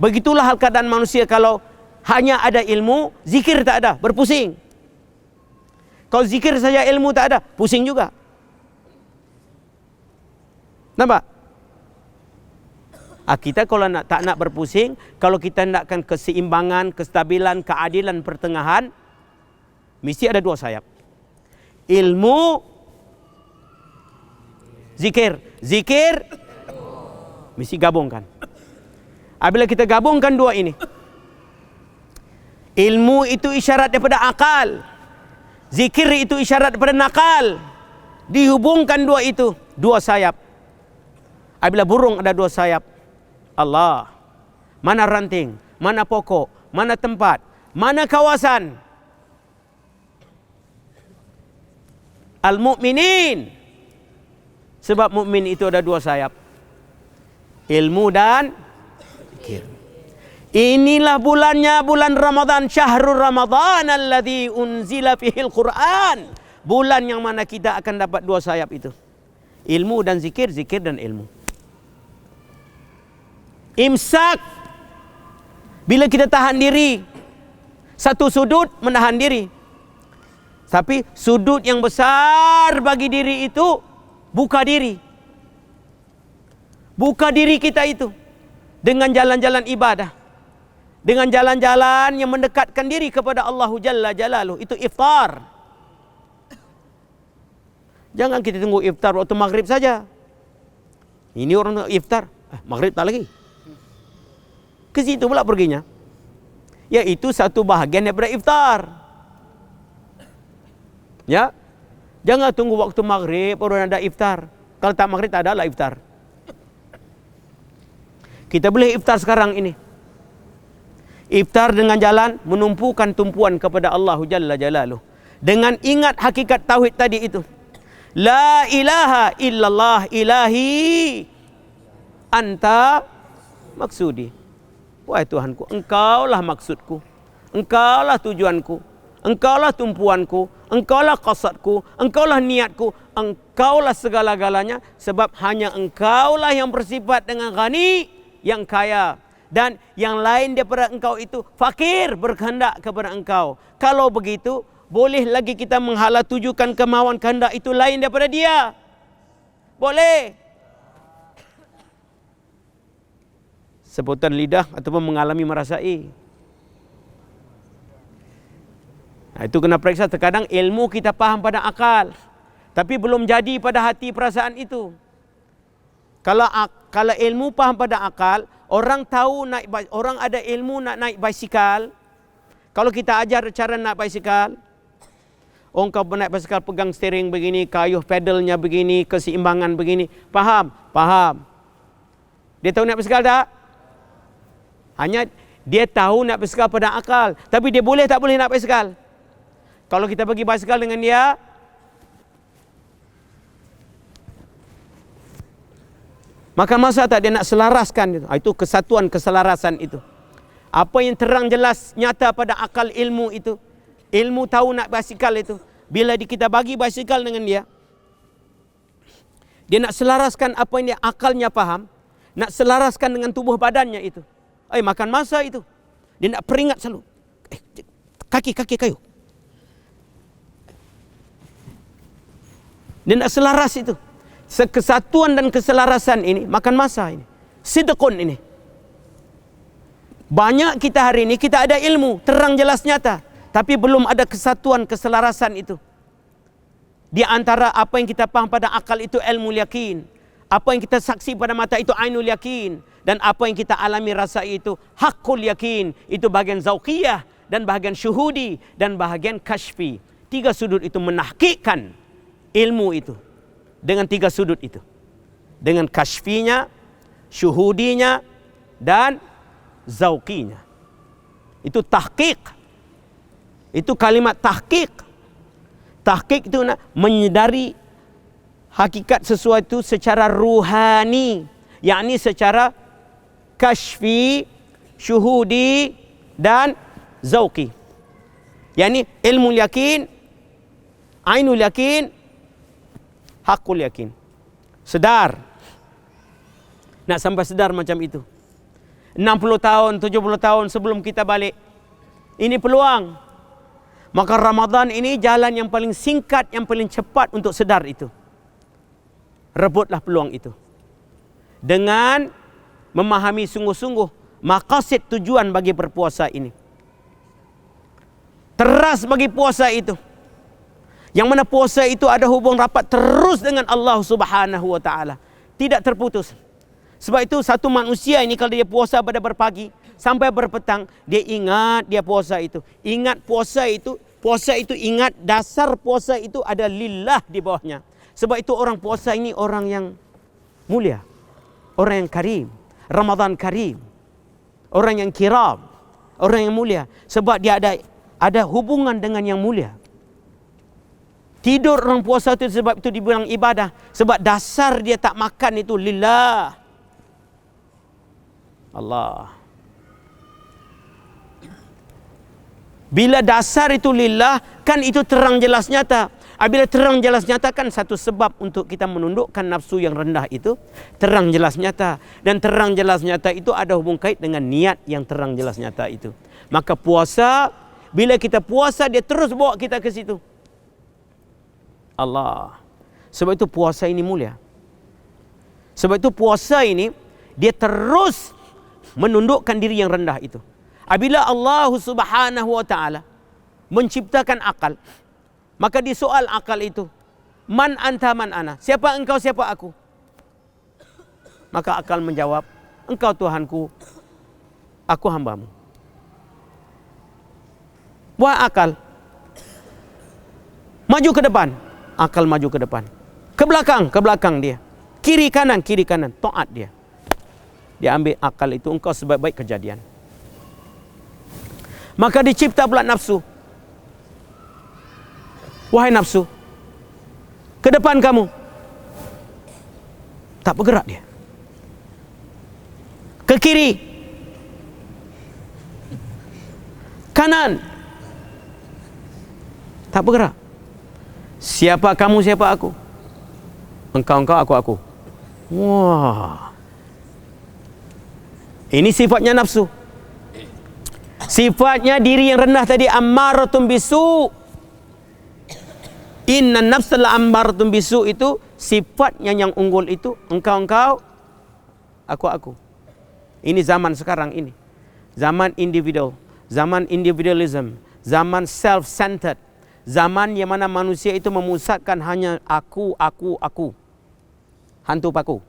Begitulah hal keadaan manusia kalau hanya ada ilmu, zikir tak ada, berpusing. Kalau zikir saja ilmu tak ada, pusing juga. Nampak? Kita kalau tak nak berpusing, kalau kita nakkan keseimbangan, kestabilan, keadilan pertengahan, mesti ada dua sayap. Ilmu, zikir. Zikir, mesti gabungkan. Apabila kita gabungkan dua ini, ilmu itu isyarat daripada akal, zikir itu isyarat daripada nakal. Dihubungkan dua itu, dua sayap. Apabila burung ada dua sayap, Allah, mana ranting, mana pokok, mana tempat, mana kawasan. Al-mu'minin, sebab mukmin itu ada dua sayap, ilmu dan zikir. Inilah bulannya, bulan Ramadan, syahrul Ramadan alladzi unzila fihil Quran. Bulan yang mana kita akan dapat dua sayap itu, ilmu dan zikir, zikir dan ilmu. Imsak, bila kita tahan diri, satu sudut menahan diri. Tapi sudut yang besar bagi diri itu buka diri. Buka diri kita itu dengan jalan-jalan ibadah, dengan jalan-jalan yang mendekatkan diri kepada Allah Jalla Jalaluh. Itu iftar. Jangan kita tunggu iftar waktu maghrib saja. Ini orang iftar, maghrib tak lagi. Ke situ pula perginya. Yaitu satu bahagian daripada iftar. Ya, jangan tunggu waktu maghrib baru ada iftar. Kalau tak maghrib tak ada lah iftar. Kita boleh iftar sekarang ini. Iftar dengan jalan menumpukan tumpuan kepada Allah Jalla Jalaluh. Dengan ingat hakikat tauhid tadi itu. La ilaha illallah ilahi anta maksudi. Wahai Tuhanku, Engkaulah maksudku, Engkaulah tujuanku, Engkaulah tumpuanku, Engkaulah qasadku, Engkaulah niatku, Engkaulah segala-galanya. Sebab hanya Engkaulah yang bersifat dengan ghani, yang kaya. Dan yang lain daripada Engkau itu fakir, berkehendak kepada Engkau. Kalau begitu, boleh lagi kita menghala tujukan kemauan kehendak itu lain daripada Dia? Boleh. Sebutan lidah ataupun mengalami merasai. Nah, itu kena periksa. Terkadang ilmu kita faham pada akal, tapi belum jadi pada hati perasaan itu. Kalau ilmu faham pada akal, orang tahu orang ada ilmu nak naik basikal. Kalau kita ajar cara naik basikal, kau naik basikal pegang steering begini, kayuh pedalnya begini, keseimbangan begini. Faham? Faham. Dia tahu naik basikal tak? Hanya dia tahu nak basikal pada akal. Tapi dia boleh tak boleh nak basikal? Kalau kita bagi basikal dengan dia, makan masa tak dia nak selaraskan itu. Itu kesatuan keselarasan itu. Apa yang terang jelas nyata pada akal ilmu itu. Ilmu tahu nak basikal itu. Bila kita bagi basikal dengan dia, dia nak selaraskan apa yang dia akalnya faham, nak selaraskan dengan tubuh badannya itu. Makan masa itu. Dia nak peringat selalu. Kaki kayu. Dia nak selaras itu. Kesatuan dan keselarasan ini, makan masa ini. Sidqun ini. Banyak kita hari ini, kita ada ilmu, terang jelas nyata. Tapi belum ada kesatuan, keselarasan itu. Di antara apa yang kita faham pada akal itu ilmu yakin. Apa yang kita saksi pada mata itu ainul yakin. Dan apa yang kita alami rasa itu hakul yakin. Itu bahagian zauqiyah dan bahagian syuhudi dan bahagian kashfi. Tiga sudut itu menahqiqkan ilmu itu. Dengan tiga sudut itu. Dengan kashfinya, syuhudinya dan zauqinya. Itu tahqiq. Itu kalimat tahqiq. Tahqiq itu menyedari hakikat sesuatu secara ruhani, yakni secara kashfi, syuhudi dan zauqi. Yakni ilmu yakin, ainul yakin, hakul yakin. Sedar. Nak sampai sedar macam itu. 60 tahun, 70 tahun sebelum kita balik. Ini peluang. Maka Ramadan ini jalan yang paling singkat, yang paling cepat untuk sedar itu. Rebutlah peluang itu. Dengan memahami sungguh-sungguh maqasid tujuan bagi berpuasa ini. Teras bagi puasa itu. Yang mana puasa itu ada hubung rapat terus dengan Allah Subhanahu wa taala. Tidak terputus. Sebab itu satu manusia ini kalau dia puasa pada berpagi sampai berpetang, dia ingat dia puasa itu. Ingat puasa itu ingat dasar puasa itu ada lillah di bawahnya. Sebab itu orang puasa ini orang yang mulia. Orang yang karim. Ramadan karim. Orang yang kiram. Orang yang mulia. Sebab dia ada hubungan dengan yang mulia. Tidur orang puasa itu sebab itu dibilang ibadah. Sebab dasar dia tak makan itu lillah. Allah. Bila dasar itu lillah, kan itu terang jelas nyata. Bila terang jelas nyata kan satu sebab untuk kita menundukkan nafsu yang rendah itu. Terang jelas nyata. Dan terang jelas nyata itu ada hubung kait dengan niat yang terang jelas nyata itu. Maka puasa, bila kita puasa dia terus bawa kita ke situ. Allah. Sebab itu puasa ini mulia. Sebab itu puasa ini dia terus menundukkan diri yang rendah itu. Apabila Allah Subhanahu wa taala menciptakan akal, maka disoal akal itu, man anta man ana? Siapa engkau, siapa aku? Maka akal menjawab, engkau Tuhanku, aku hambamu. Wah akal, maju ke depan. Akal maju ke depan. Ke belakang dia. Kiri kanan, taat dia. Dia ambil akal itu, engkau sebaik-baik kejadian. Maka dicipta pula nafsu. Wahai nafsu, ke depan kamu. Tak bergerak dia. Ke kiri. Kanan. Tak bergerak. Siapa kamu, siapa aku? Engkau, aku. Wah. Ini sifatnya nafsu. Sifatnya diri yang rendah tadi, ammaratun bisu. Inna nafsa la ammaratun bisu itu sifatnya yang unggul itu. Engkau, aku. Ini zaman sekarang ini. Zaman individual, zaman individualism, zaman self-centered. Zaman yang mana manusia itu memusatkan hanya aku. Hantu paku.